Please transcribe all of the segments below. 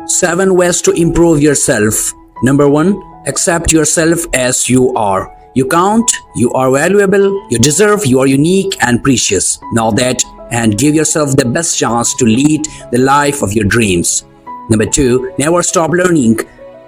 7 ways to improve yourself. Number 1, accept yourself as you are. You count, you are valuable, you deserve, you are unique and precious. Know that and give yourself the best chance to lead the life of your dreams. Number 2, never stop learning.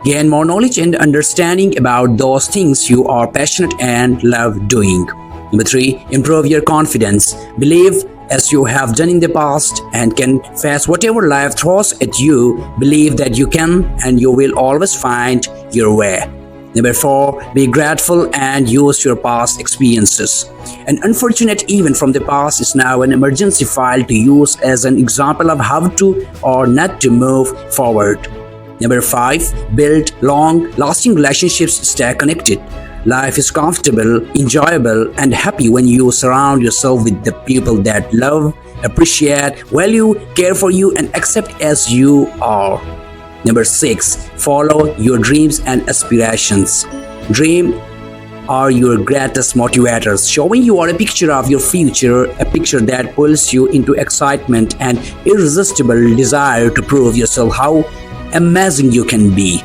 Gain more knowledge and understanding about those things you are passionate and love doing. Number 3, improve your confidence. Believe as you have done in the past and can face whatever life throws at you. Believe that you can and you will always find your way. Number 4, be grateful and use your past experiences. An unfortunate event from the past is now an emergency file to use as an example of how to or not to move forward. Number 5, build long-lasting relationships. Stay connected. Life is comfortable, enjoyable, and happy when you surround yourself with the people that love, appreciate, value, care for you, and accept as you are. Number 6, follow your dreams and aspirations. Dreams are your greatest motivators, showing you are a picture of your future, a picture that pulls you into excitement and irresistible desire to prove yourself how amazing you can be.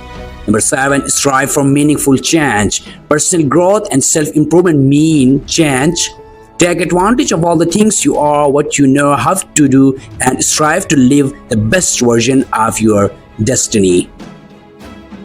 Number 7, strive for meaningful change. Personal growth and self-improvement mean change. Take advantage of all the things you are, what you know how to do, and strive to live the best version of your destiny.